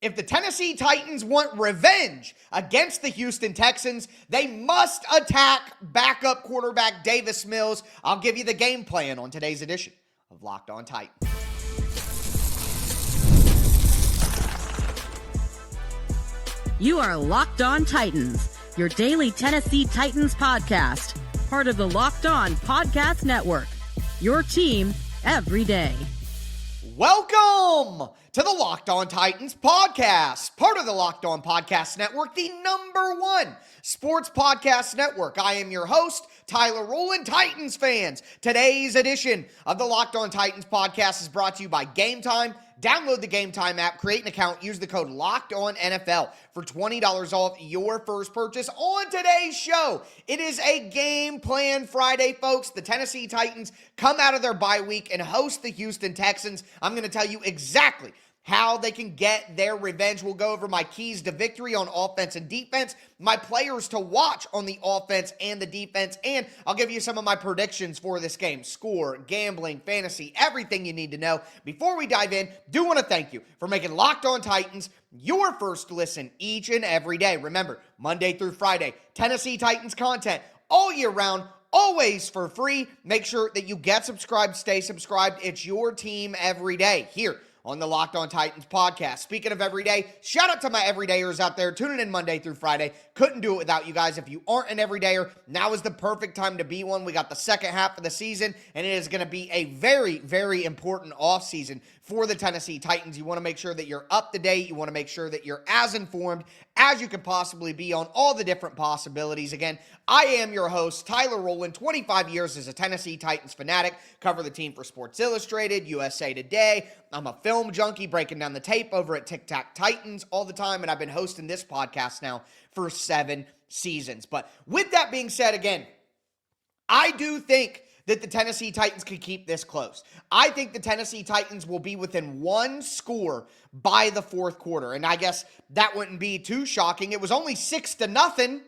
If the Tennessee Titans want revenge against the Houston Texans, they must attack backup quarterback Davis Mills. I'll give you the game plan on today's edition of Locked On Titans. You are Locked On Titans, your daily Tennessee Titans podcast, part of the Locked On Podcast Network, your team every day. Welcome to the Locked On Titans podcast, part of the Locked On Podcast Network, the #1 sports podcast network. I am your host, Tyler Rowland. Titans fans, today's edition of the Locked On Titans podcast is brought to you by Game Time. Download the Game Time app, create an account, use the code LOCKEDONNFL for $20 off your first purchase. On today's show, it is a Game Plan Friday, folks. The Tennessee Titans come out of their bye week and host the Houston Texans. I'm going to tell you exactly how they can get their revenge. We'll go over my keys to victory on offense and defense, my players to watch on the offense and the defense, and I'll give you some of my predictions for this game. Score, gambling, fantasy, everything you need to know. Before we dive in, do want to thank you for making Locked On Titans your first listen each and every day. Remember, Monday through Friday, Tennessee Titans content all year round, always for free. Make sure that you get subscribed, stay subscribed. It's your team every day here on the Locked On Titans podcast. Speaking of every day, shout out to my everydayers out there tuning in Monday through Friday. Couldn't do it without you guys. If you aren't an everydayer, now is the perfect time to be one. We got the second half of the season, and it is going to be a very, very important offseason for the Tennessee Titans. You want to make sure that you're up to date. You want to make sure that you're as informed as you can possibly be on all the different possibilities. Again, I am your host, Tyler Rowland, 25 years as a Tennessee Titans fanatic, cover the team for Sports Illustrated, USA Today. I'm a film junkie breaking down the tape over at Tic Tac Titans all the time, and I've been hosting this podcast now for 7 seasons. But with that being said, again, I do think that the Tennessee Titans could keep this close. I think the Tennessee Titans will be within 1 score by the fourth quarter, and I guess that wouldn't be too shocking. It was only 6-0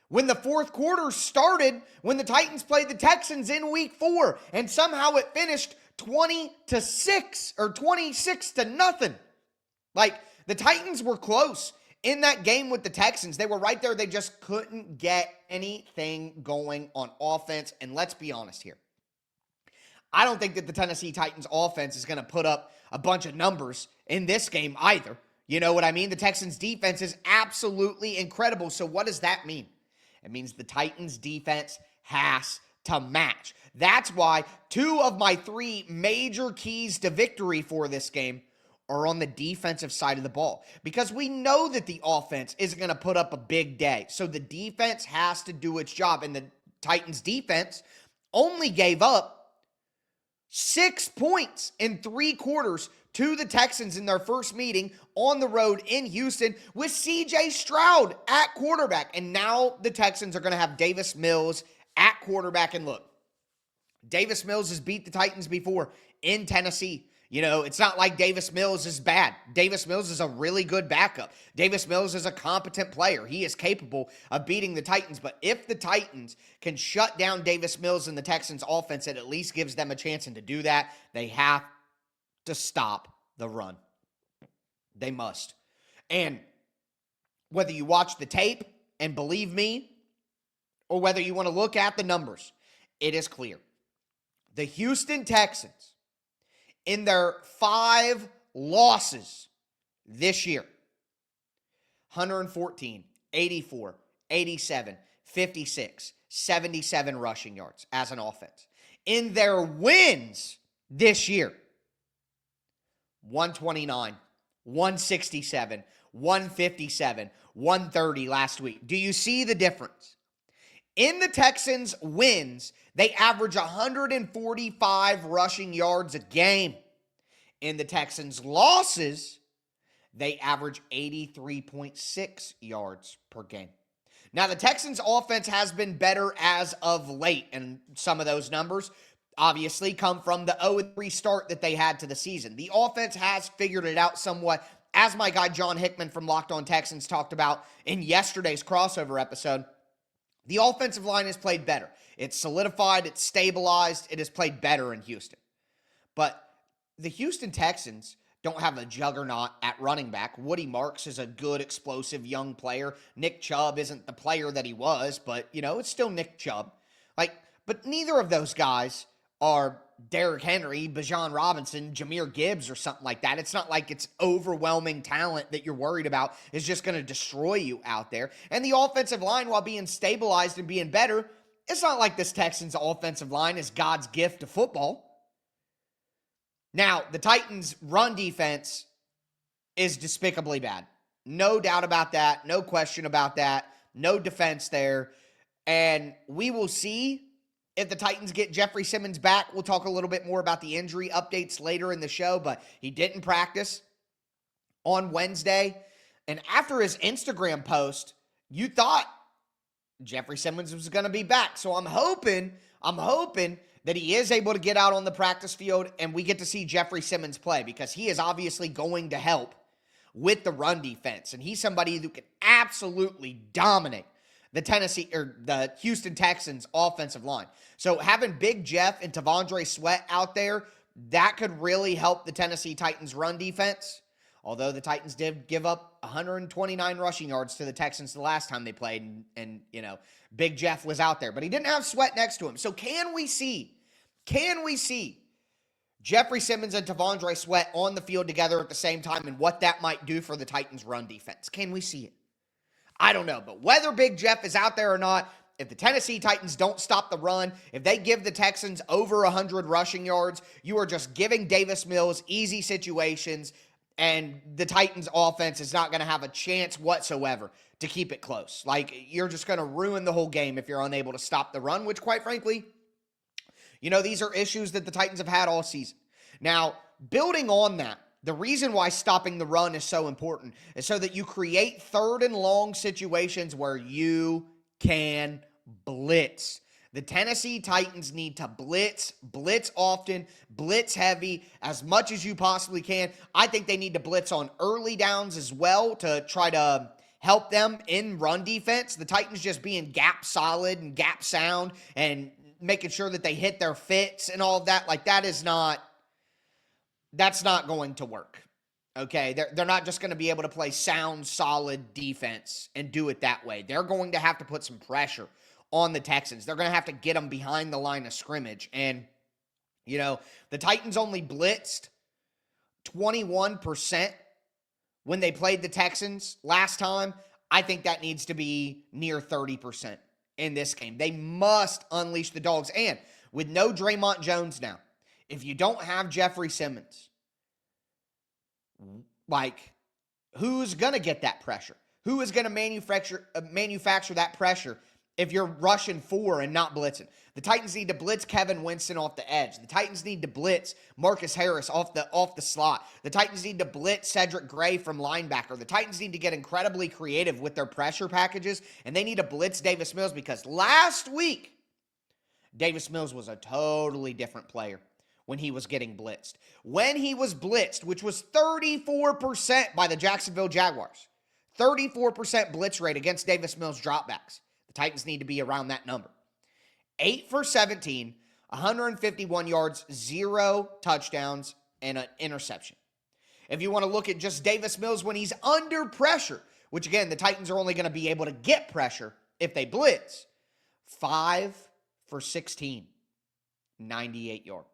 when the fourth quarter started, when the Titans played the Texans in week 4, and somehow it finished 20-6 or 26-0. Like, the Titans were close in that game with the Texans. They were right there. They just couldn't get anything going on offense. And let's be honest here, I don't think that the Tennessee Titans offense is going to put up a bunch of numbers in this game either. You know what I mean? The Texans defense is absolutely incredible. So what does that mean? It means the Titans defense has to match. That's why 2 of my 3 major keys to victory for this game are on the defensive side of the ball, because we know that the offense isn't going to put up a big day. So the defense has to do its job, and the Titans defense only gave up 6 points in 3 quarters to the Texans in their first meeting on the road in Houston with C.J. Stroud at quarterback. And now the Texans are going to have Davis Mills at quarterback. And look, Davis Mills has beat the Titans before in Tennessee. You know, it's not like Davis Mills is bad. Davis Mills is a really good backup. Davis Mills is a competent player. He is capable of beating the Titans. But if the Titans can shut down Davis Mills and the Texans offense, it at least gives them a chance. And to do that, they have to stop the run. They must. And whether you watch the tape and believe me, or whether you want to look at the numbers, it is clear. The Houston Texans, in their 5 losses this year, 114, 84, 87, 56, 77 rushing yards as an offense. In their wins this year, 129, 167, 157, 130 last week. Do you see the difference? In the Texans' wins, they average 145 rushing yards a game. In the Texans' losses, they average 83.6 yards per game. Now, the Texans' offense has been better as of late, and some of those numbers obviously come from the 0-3 start that they had to the season. The offense has figured it out somewhat, as my guy John Hickman from Locked On Texans talked about in yesterday's crossover episode. The offensive line has played better. It's solidified, it's stabilized, it has played better in Houston. But the Houston Texans don't have a juggernaut at running back. Woody Marks is a good, explosive young player. Nick Chubb isn't the player that he was, but, it's still Nick Chubb. But neither of those guys are Derrick Henry, Bijan Robinson, Jahmyr Gibbs, or something like that. It's not like it's overwhelming talent that you're worried about is just going to destroy you out there. And the offensive line, while being stabilized and being better, it's not like this Texans offensive line is God's gift to football. Now, the Titans' run defense is despicably bad. No doubt about that. No question about that. No defense there. And we will see if the Titans get Jeffrey Simmons back. We'll talk a little bit more about the injury updates later in the show, but he didn't practice on Wednesday. And after his Instagram post, you thought Jeffrey Simmons was going to be back. So I'm hoping that he is able to get out on the practice field and we get to see Jeffrey Simmons play, because he is obviously going to help with the run defense. And he's somebody who can absolutely dominate the Houston Texans offensive line. So having Big Jeff and T'Vondre Sweat out there, that could really help the Tennessee Titans run defense. Although the Titans did give up 129 rushing yards to the Texans the last time they played, and Big Jeff was out there, but he didn't have Sweat next to him. So can we see Jeffrey Simmons and T'Vondre Sweat on the field together at the same time, and what that might do for the Titans run defense? Can we see it? I don't know, but whether Big Jeff is out there or not, if the Tennessee Titans don't stop the run, if they give the Texans over 100 rushing yards, you are just giving Davis Mills easy situations, and the Titans offense is not going to have a chance whatsoever to keep it close. You're just going to ruin the whole game if you're unable to stop the run, which, quite frankly, these are issues that the Titans have had all season. Now, building on that, the reason why stopping the run is so important is so that you create third and long situations where you can blitz. The Tennessee Titans need to blitz often, blitz heavy, as much as you possibly can. I think they need to blitz on early downs as well to try to help them in run defense. The Titans just being gap solid and gap sound and making sure that they hit their fits and all of that, that's not going to work, okay? They're not just going to be able to play sound, solid defense and do it that way. They're going to have to put some pressure on the Texans. They're going to have to get them behind the line of scrimmage. And, the Titans only blitzed 21% when they played the Texans last time. I think that needs to be near 30% in this game. They must unleash the dogs. And with no Draymond Jones now, if you don't have Jeffrey Simmons, who's going to get that pressure? Who is going to manufacture that pressure if you're rushing 4 and not blitzing? The Titans need to blitz Kevin Winston off the edge. The Titans need to blitz Marcus Harris off the slot. The Titans need to blitz Cedric Gray from linebacker. The Titans need to get incredibly creative with their pressure packages, and they need to blitz Davis Mills, because last week, Davis Mills was a totally different player when he was getting blitzed. When he was blitzed, which was 34% by the Jacksonville Jaguars, 34% blitz rate against Davis Mills dropbacks. The Titans need to be around that number. 8 for 17, 151 yards, 0 touchdowns, and an interception. If you want to look at just Davis Mills when he's under pressure, which again, the Titans are only going to be able to get pressure if they blitz, 5 for 16, 98 yards.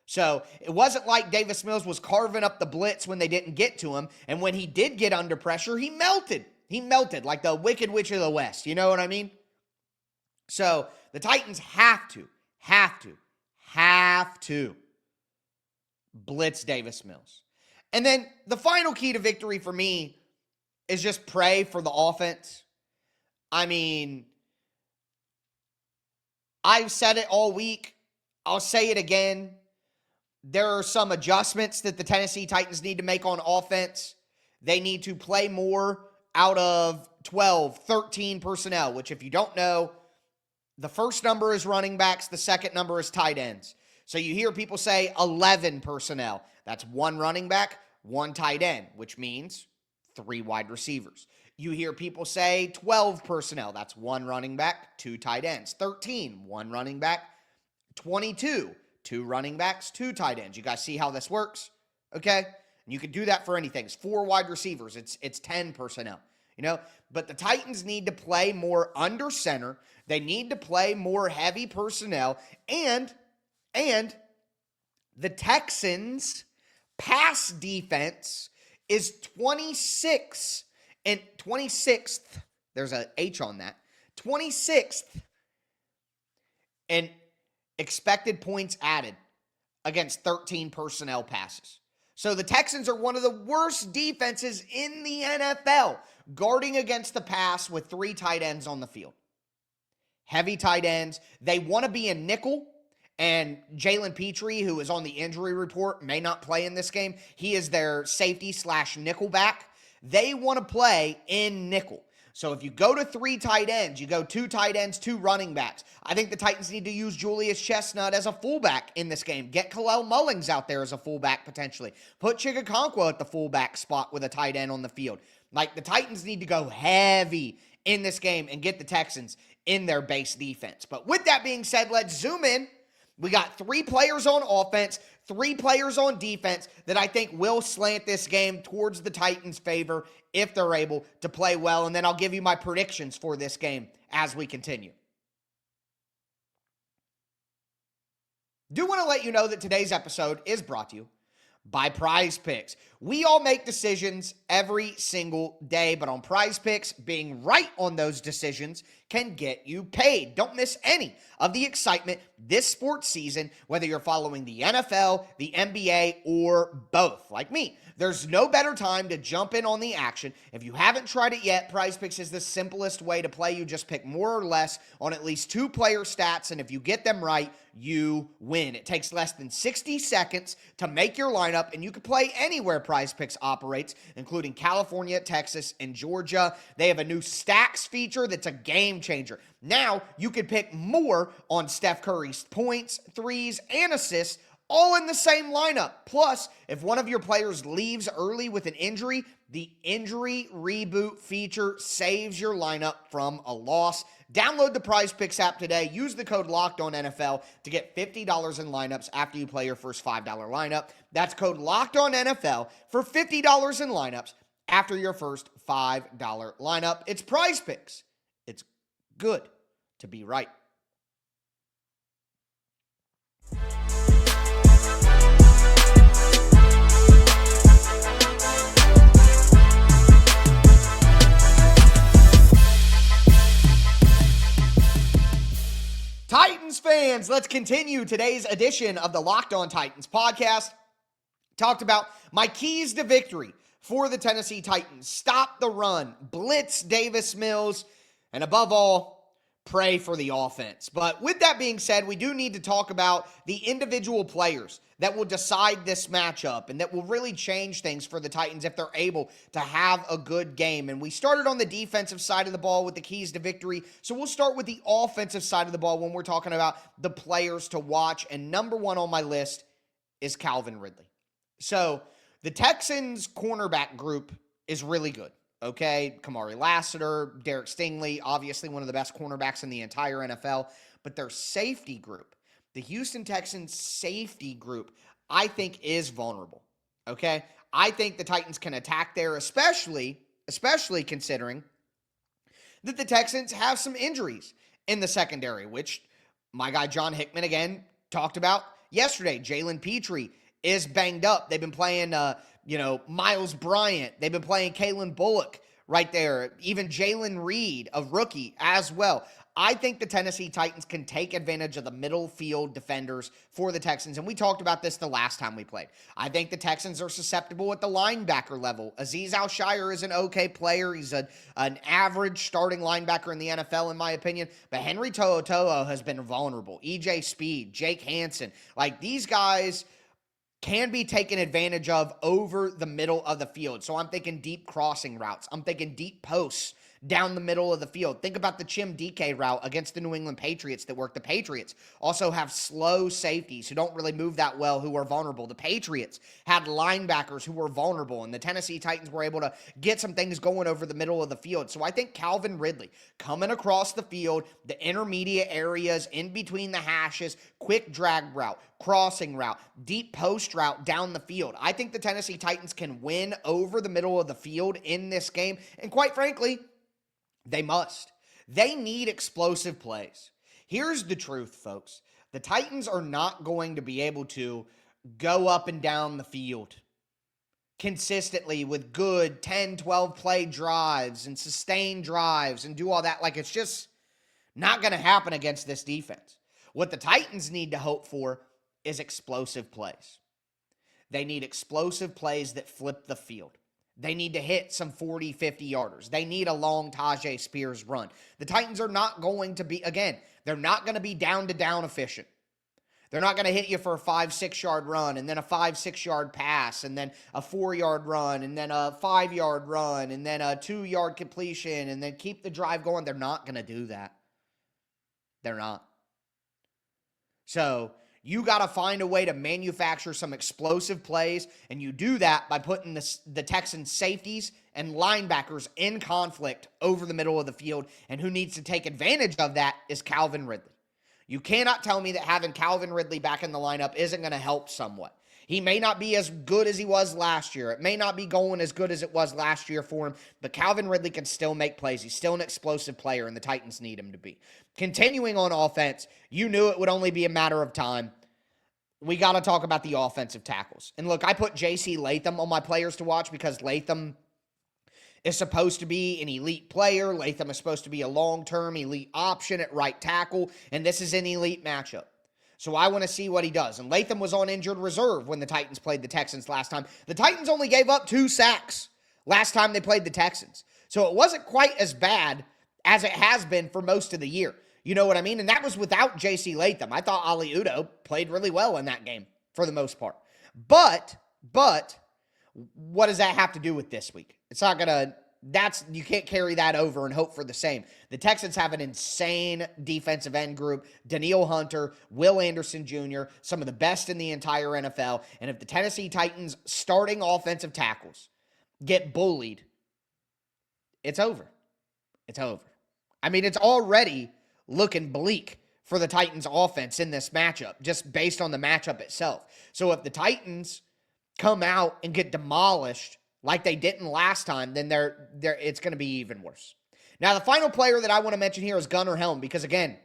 So it wasn't like Davis Mills was carving up the blitz when they didn't get to him. And when he did get under pressure, he melted. He melted like the Wicked Witch of the West. You know what I mean? So the Titans have to blitz Davis Mills. And then the final key to victory for me is just pray for the offense. I mean, I've said it all week. I'll say it again. There are some adjustments that the Tennessee Titans need to make on offense. They need to play more out of 12, 13 personnel, which if you don't know, the first number is running backs, the second number is tight ends. So you hear people say 11 personnel. That's 1 running back, 1 tight end, which means 3 wide receivers. You hear people say 12 personnel. That's 1 running back, 2 tight ends. 13, 1 running back. 22, 2 running backs, 2 tight ends. You guys see how this works? okay? And you can do that for anything. It's 4 wide receivers. It's 10 personnel, But the Titans need to play more under center. They need to play more heavy personnel. And the Texans' pass defense is 26th and 26th. There's an H on that. 26th in expected points added against 13 personnel passes. So the Texans are one of the worst defenses in the NFL guarding against the pass with 3 tight ends on the field. Heavy tight ends. They want to be in nickel. And Jalen Petrie, who is on the injury report, may not play in this game. He is their safety / nickel back. They want to play in nickel. So if you go to 3 tight ends, you go 2 tight ends, 2 running backs. I think the Titans need to use Julius Chestnut as a fullback in this game. Get Khalil Mullings out there as a fullback potentially. Put Chigakonkwo at the fullback spot with a tight end on the field. Like, the Titans need to go heavy in this game and get the Texans in their base defense. But with that being said, let's zoom in. We got 3 players on offense, 3 players on defense that I think will slant this game towards the Titans' favor if they're able to play well. And then I'll give you my predictions for this game as we continue. Do want to let you know that today's episode is brought to you by Prize Picks. We all make decisions every single day, but on Prize Picks, being right on those decisions can get you paid. Don't miss any of the excitement this sports season, whether you're following the NFL, the NBA, or both, like me. There's no better time to jump in on the action. If you haven't tried it yet, Prize Picks is the simplest way to play. You just pick more or less on at least 2 player stats, and if you get them right, you win. It takes less than 60 seconds to make your lineup, and you can play anywhere Prize Picks operates, including California, Texas, and Georgia. They have a new stacks feature that's a game changer. Now, you can pick more on Steph Curry's points, threes, and assists, all in the same lineup. Plus, if one of your players leaves early with an injury, the injury reboot feature saves your lineup from a loss. Download the Prize Picks app today. Use the code LOCKEDONNFL to get $50 in lineups after you play your first $5 lineup. That's code LOCKEDONNFL for $50 in lineups after your first $5 lineup. It's Prize Picks. It's good to be right. Titans fans, let's continue today's edition of the Locked On Titans podcast. Talked about my keys to victory for the Tennessee Titans. Stop the run, blitz Davis Mills, and above all, pray for the offense. But with that being said, we do need to talk about the individual players that will decide this matchup and that will really change things for the Titans if they're able to have a good game. And we started on the defensive side of the ball with the keys to victory, so we'll start with the offensive side of the ball when we're talking about the players to watch. And number 1 on my list is Calvin Ridley. So the Texans cornerback group is really good. Okay, Kamari Lassiter, Derek Stingley, obviously one of the best cornerbacks in the entire NFL. But their safety group, the Houston Texans safety group, I think is vulnerable. Okay, I think the Titans can attack there, especially considering that the Texans have some injuries in the secondary, which my guy John Hickman again talked about yesterday. Jalen Petrie is banged up. They've been playing Miles Bryant. They've been playing Kalen Bullock right there. Even Jalen Reed, a rookie, as well. I think the Tennessee Titans can take advantage of the middle field defenders for the Texans, and we talked about this the last time we played. I think the Texans are susceptible at the linebacker level. Azeez Al-Shire is an okay player. He's an average starting linebacker in the NFL, in my opinion, but Henry To'oTo'o has been vulnerable. E.J. Speed, Jake Hansen, like these guys can be taken advantage of over the middle of the field. So I'm thinking deep crossing routes. I'm thinking deep posts down the middle of the field. Think about the Chim DK route against the New England Patriots that worked. The Patriots also have slow safeties who don't really move that well, who are vulnerable. The Patriots had linebackers who were vulnerable, and the Tennessee Titans were able to get some things going over the middle of the field. So I think Calvin Ridley coming across the field, the intermediate areas in between the hashes, quick drag route, crossing route, deep post route down the field. I think the Tennessee Titans can win over the middle of the field in this game, and quite frankly, they must. They need explosive plays. Here's the truth, folks. The Titans are not going to be able to go up and down the field consistently with good 10, 12 play drives and sustained drives and do all that. Like, it's just not going to happen against this defense. What the Titans need to hope for is explosive plays. They need explosive plays that flip the field. They need to hit some 40, 50-yarders. They need a long Tajay Spears run. The Titans are not going to be, again, they're not going to be down-to-down efficient. They're not going to hit you for a 5, 6-yard run and then a 5, 6-yard pass and then a 4-yard run and then a 5-yard run and then a 2-yard completion and then keep the drive going. They're not going to do that. They're not. So you got to find a way to manufacture some explosive plays, and you do that by putting the Texans' safeties and linebackers in conflict over the middle of the field, and who needs to take advantage of that is Calvin Ridley. You cannot tell me that having Calvin Ridley back in the lineup isn't going to help somewhat. He may not be as good as he was last year. It may not be going as good as it was last year for him, but Calvin Ridley can still make plays. He's still an explosive player, and the Titans need him to be. Continuing on offense, you knew it would only be a matter of time. We got to talk about the offensive tackles. And look, I put J.C. Latham on my players to watch because Latham is supposed to be an elite player. Latham is supposed to be a long-term elite option at right tackle, and this is an elite matchup. So I want to see what he does. And Latham was on injured reserve when the Titans played the Texans last time. The Titans only gave up 2 sacks last time they played the Texans. So it wasn't quite as bad as it has been for most of the year. You know what I mean? And that was without J.C. Latham. I thought Ali Udoh played really well in that game for the most part. But what does that have to do with this week? It's not going to, you can't carry that over and hope for the same. The Texans have an insane defensive end group. Danielle Hunter, Will Anderson Jr., some of the best in the entire NFL. And if the Tennessee Titans starting offensive tackles get bullied, it's over. It's over. I mean, it's already looking bleak for the Titans offense in this matchup, just based on the matchup itself. So if the Titans come out and get demolished like they didn't last time, then it's going to be even worse. Now, the final player that I want to mention here is Gunnar Helm, because again,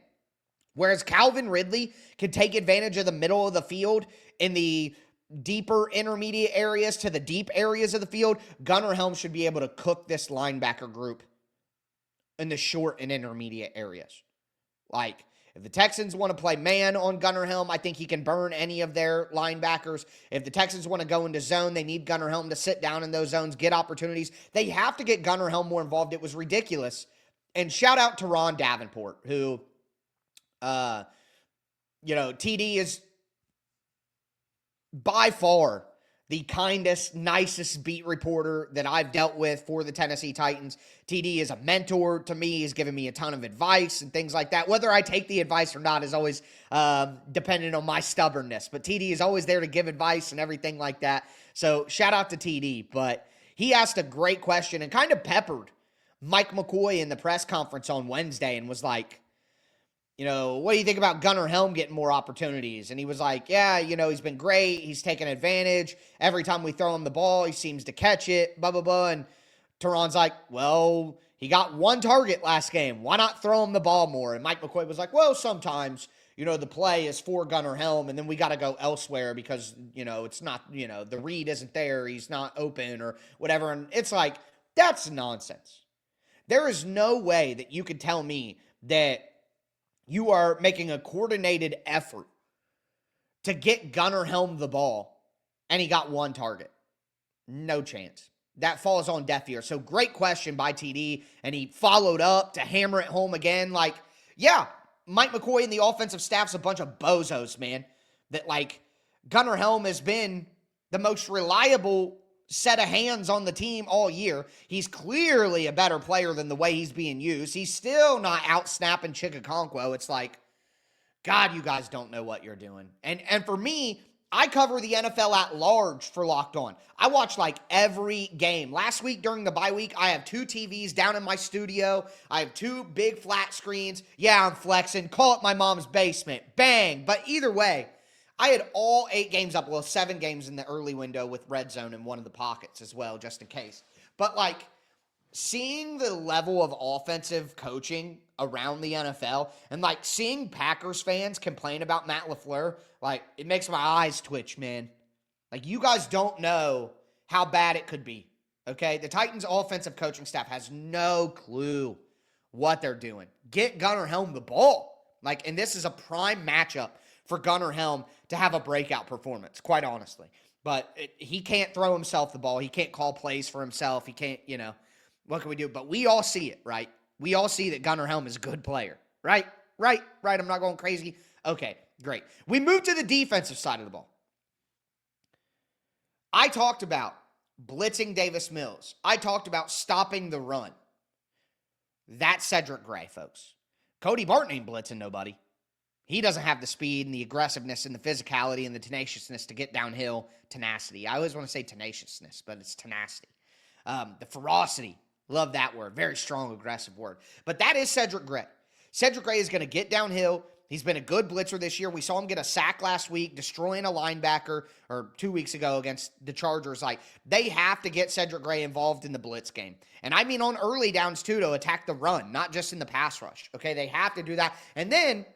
whereas Calvin Ridley can take advantage of the middle of the field in the deeper intermediate areas to the deep areas of the field, Gunnar Helm should be able to cook this linebacker group in the short and intermediate areas. Like, if the Texans want to play man on Gunnar Helm, I think he can burn any of their linebackers. If the Texans want to go into zone, they need Gunnar Helm to sit down in those zones, get opportunities. They have to get Gunnar Helm more involved. It was ridiculous. And shout out to Ron Davenport, who, TD is by far the kindest, nicest beat reporter that I've dealt with for the Tennessee Titans. TD is a mentor to me. He's given me a ton of advice and things like that. Whether I take the advice or not is always dependent on my stubbornness. But TD is always there to give advice and everything like that. So shout out to TD. But he asked a great question and kind of peppered Mike McCoy in the press conference on Wednesday and was like, what do you think about Gunnar Helm getting more opportunities? And he was like, yeah, he's been great. He's taken advantage. Every time we throw him the ball, he seems to catch it, blah, blah, blah. And Teron's like, well, he got 1 target last game. Why not throw him the ball more? And Mike McCoy was like, well, sometimes, the play is for Gunnar Helm, and then we got to go elsewhere because, it's not, the read isn't there. He's not open or whatever. And it's like, that's nonsense. There is no way that you could tell me that you are making a coordinated effort to get Gunnar Helm the ball, and he got 1 target. No chance. That falls on deaf ears. So great question by TD, and he followed up to hammer it home again. Like, yeah, Mike McCoy and the offensive staff's a bunch of bozos, man. That, Gunnar Helm has been the most reliable set of hands on the team all year. He's clearly a better player than the way he's being used. He's still not out-snapping Chickaconquo. It's like, God, you guys don't know what you're doing. And for me, I cover the NFL at large for Locked On. I watch like every game. Last week during the bye week, I have 2 TVs down in my studio. I have 2 big flat screens. Yeah, I'm flexing. Call it my mom's basement. Bang. But either way, I had all 8 games up. Well, 7 games in the early window with Red Zone in one of the pockets as well, just in case. But like, seeing the level of offensive coaching around the NFL and like seeing Packers fans complain about Matt LaFleur, like it makes my eyes twitch, man. Like you guys don't know how bad it could be, okay? The Titans offensive coaching staff has no clue what they're doing. Get Gunnar Helm the ball. Like, and this is a prime matchup for Gunnar Helm to have a breakout performance, quite honestly. But he can't throw himself the ball. He can't call plays for himself. He can't, what can we do? But we all see it, right? We all see that Gunnar Helm is a good player, right? Right. I'm not going crazy. Okay, great. We move to the defensive side of the ball. I talked about blitzing Davis Mills. I talked about stopping the run. That's Cedric Gray, folks. Cody Barton ain't blitzing nobody. He doesn't have the speed and the aggressiveness and the physicality and the tenaciousness to get downhill. Tenacity. I always want to say tenaciousness, but it's tenacity. The ferocity. Love that word. Very strong, aggressive word. But that is Cedric Gray. Cedric Gray is going to get downhill. He's been a good blitzer this year. We saw him get a sack last week, destroying a linebacker, or 2 weeks ago against the Chargers. Like, they have to get Cedric Gray involved in the blitz game. And I mean on early downs, too, to attack the run, not just in the pass rush. Okay, they have to do that. And then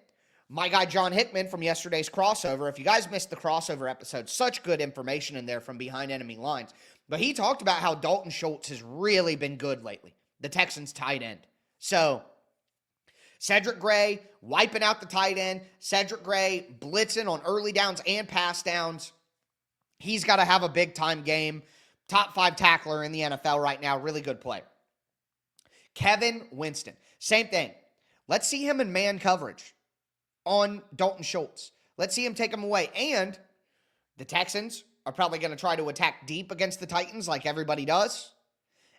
my guy John Hickman from yesterday's crossover, if you guys missed the crossover episode, such good information in there from behind enemy lines. But he talked about how Dalton Schultz has really been good lately, the Texans tight end. So Cedric Gray wiping out the tight end, Cedric Gray blitzing on early downs and pass downs. He's got to have a big-time game. Top 5 tackler in the NFL right now, really good player. Kevin Winston, same thing. Let's see him in man coverage on Dalton Schultz. Let's see him take him away. And the Texans are probably going to try to attack deep against the Titans like everybody does.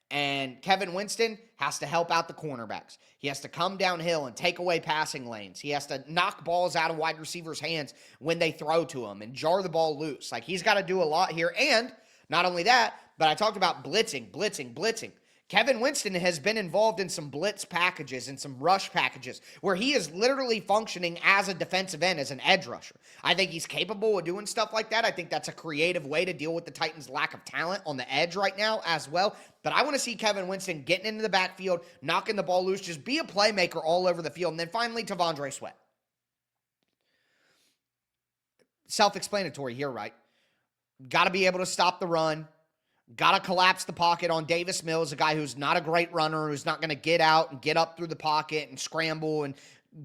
And Kevin Winston has to help out the cornerbacks. He has to come downhill and take away passing lanes. He has to knock balls out of wide receivers' hands when they throw to him and jar the ball loose. Like, he's got to do a lot here. And not only that, but I talked about blitzing. Kevin Winston has been involved in some blitz packages and some rush packages where he is literally functioning as a defensive end, as an edge rusher. I think he's capable of doing stuff like that. I think that's a creative way to deal with the Titans' lack of talent on the edge right now as well. But I want to see Kevin Winston getting into the backfield, knocking the ball loose, just be a playmaker all over the field. And then finally, T'Vondre Sweat. Self-explanatory here, right? Got to be able to stop the run. Got to collapse the pocket on Davis Mills, a guy who's not a great runner, who's not going to get out and get up through the pocket and scramble and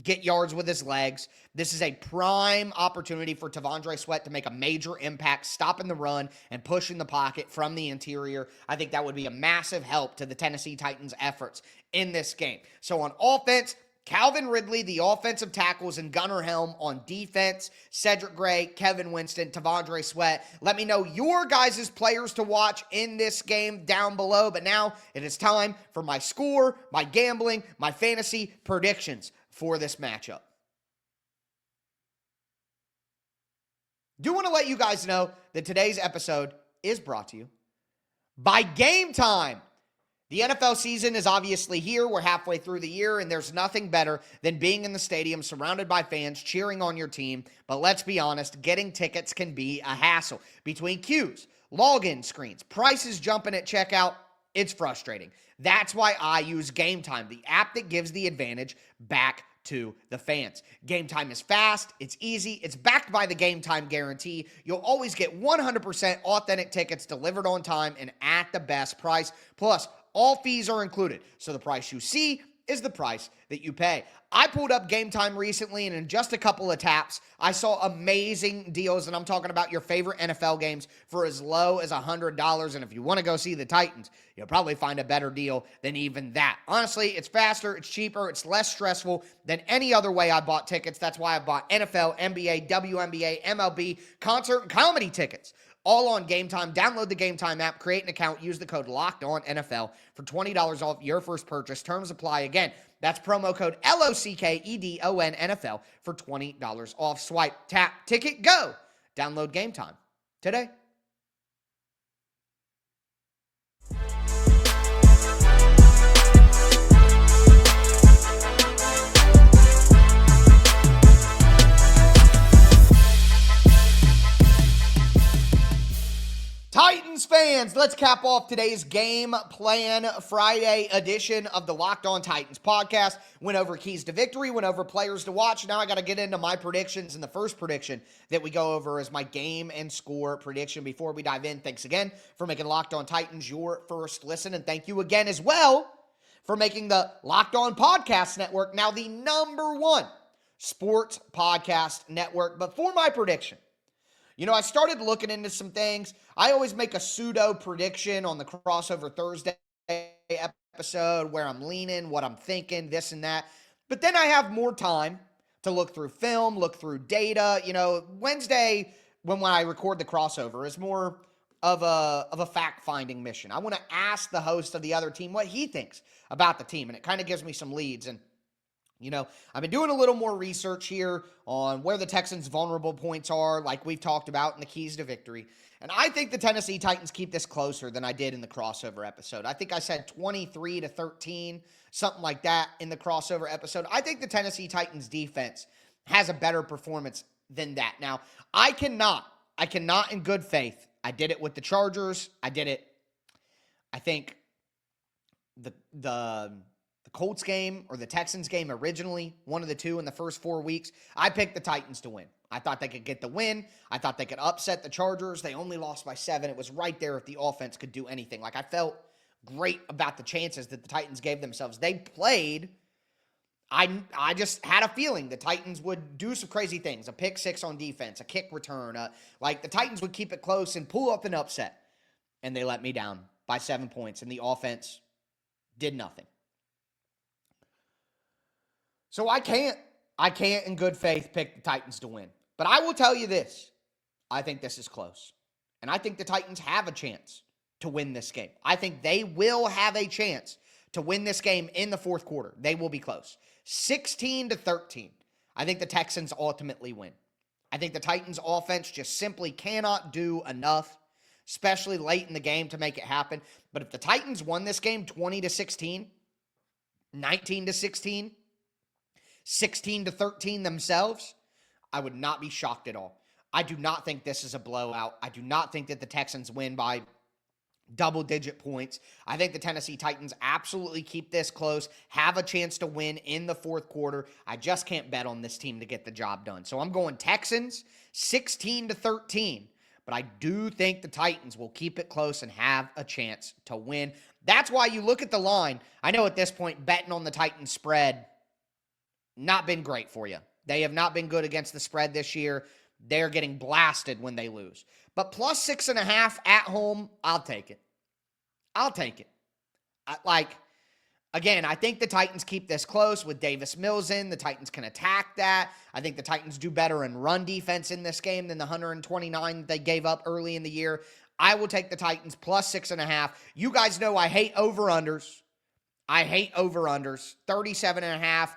get yards with his legs. This is a prime opportunity for T'Vondre Sweat to make a major impact, stopping the run and pushing the pocket from the interior. I think that would be a massive help to the Tennessee Titans' efforts in this game. So on offense, Calvin Ridley, the offensive tackles, and Gunnar Helm on defense. Cedric Gray, Kevin Winston, T'Vondre Sweat. Let me know your guys' players to watch in this game down below. But now it is time for my score, my gambling, my fantasy predictions for this matchup. Do want to let you guys know that today's episode is brought to you by Game Time. The NFL season is obviously here. We're halfway through the year, and there's nothing better than being in the stadium surrounded by fans cheering on your team. But let's be honest, getting tickets can be a hassle. Between queues, login screens, prices jumping at checkout, it's frustrating. That's why I use Game Time, the app that gives the advantage back to the fans. Game Time is fast, it's easy, it's backed by the Game Time guarantee. You'll always get 100% authentic tickets delivered on time and at the best price. Plus, all fees are included, so the price you see is the price that you pay. I pulled up Game Time recently, and in just a couple of taps, I saw amazing deals, and I'm talking about your favorite NFL games for as low as $100, and if you want to go see the Titans, you'll probably find a better deal than even that. Honestly, it's faster, it's cheaper, it's less stressful than any other way I bought tickets. That's why I bought NFL, NBA, WNBA, MLB, concert, and comedy tickets. all on Game Time. Download the Game Time app, create an account, use the code LOCKEDONNFL for $20 off your first purchase. Terms apply. Again, that's promo code LOCKEDONNFL for $20 off. Swipe, tap, ticket, go. Download Game Time today. Titans fans, let's cap off today's Game Plan Friday edition of the Locked On Titans podcast. Went over keys to victory, went over players to watch. Now I got to get into my predictions, and the first prediction that we go over is my game and score prediction. Before we dive in, thanks again for making Locked On Titans your first listen, and thank you again as well for making the Locked On Podcast Network now the #1 sports podcast network. But for my prediction, I started looking into some things. I always make a pseudo prediction on the Crossover Thursday episode where I'm leaning, what I'm thinking, this and that. But then I have more time to look through film, look through data. Wednesday, when I record the Crossover, is more of a fact-finding mission. I want to ask the host of the other team what he thinks about the team, and it kind of gives me some leads. And I've been doing a little more research here on where the Texans' vulnerable points are, like we've talked about in the keys to victory. And I think the Tennessee Titans keep this closer than I did in the Crossover episode. I think I said 23-13, something like that in the Crossover episode. I think the Tennessee Titans defense has a better performance than that. Now, I cannot in good faith. I did it with the Chargers. I think the Colts game or the Texans game originally, one of the two in the first 4 weeks, I picked the Titans to win. I thought they could get the win. I thought they could upset the Chargers. They only lost by 7. It was right there if the offense could do anything. I felt great about the chances that the Titans gave themselves. They played. I just had a feeling the Titans would do some crazy things. A pick 6 on defense, a kick return. The Titans would keep it close and pull up an upset. And they let me down by 7 points, and the offense did nothing. So I can't in good faith pick the Titans to win. But I will tell you this. I think this is close. And I think the Titans have a chance to win this game. I think they will have a chance to win this game in the fourth quarter. They will be close. 16-13. I think the Texans ultimately win. I think the Titans offense just simply cannot do enough, especially late in the game, to make it happen. But if the Titans won this game 20-16, 19-16, 16-13 themselves, I would not be shocked at all. I do not think this is a blowout. I do not think that the Texans win by double-digit points. I think the Tennessee Titans absolutely keep this close, have a chance to win in the fourth quarter. I just can't bet on this team to get the job done. So I'm going Texans 16-13, but I do think the Titans will keep it close and have a chance to win. That's why you look at the line. I know at this point, betting on the Titans spread not been great for you. They have not been good against the spread this year. They're getting blasted when they lose. But plus 6.5 at home, I'll take it. Again, I think the Titans keep this close with Davis Mills in. The Titans can attack that. I think the Titans do better in run defense in this game than the 129 they gave up early in the year. I will take the Titans plus 6.5. You guys know I hate over-unders. 37.5.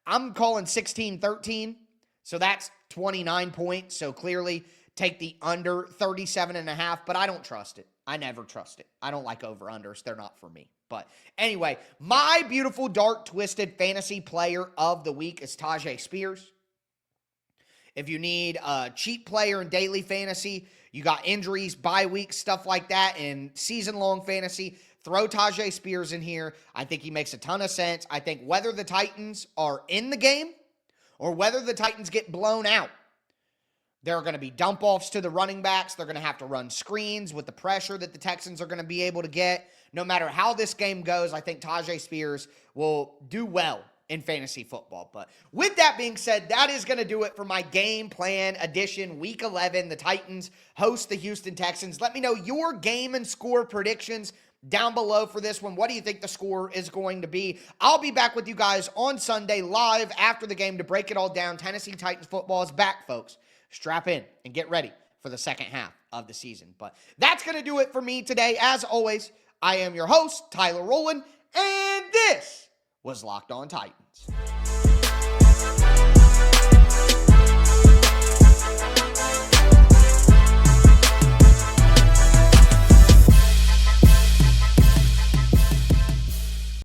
I'm calling 16-13, so that's 29 points. So clearly take the under 37.5, but I don't trust it. I never trust it. I don't like over-unders. They're not for me. But anyway, my beautiful, dark, twisted fantasy player of the week is Tyjae Spears. If you need a cheap player in daily fantasy, you got injuries, bye weeks, stuff like that, and season-long fantasy, throw Tyjae Spears in here. I think he makes a ton of sense. I think whether the Titans are in the game or whether the Titans get blown out, there are going to be dump-offs to the running backs. They're going to have to run screens with the pressure that the Texans are going to be able to get. No matter how this game goes, I think Tyjae Spears will do well in fantasy football. But with that being said, that is going to do it for my game plan edition, Week 11. The Titans host the Houston Texans. Let me know your game and score predictions down below for this one. What do you think the score is going to be? I'll be back with you guys on Sunday live after the game to break it all down. Tennessee Titans football is back, folks. Strap in and get ready for the second half of the season. But that's going to do it for me today. As always, I am your host, Tyler Rowland, and this was Locked On Titans.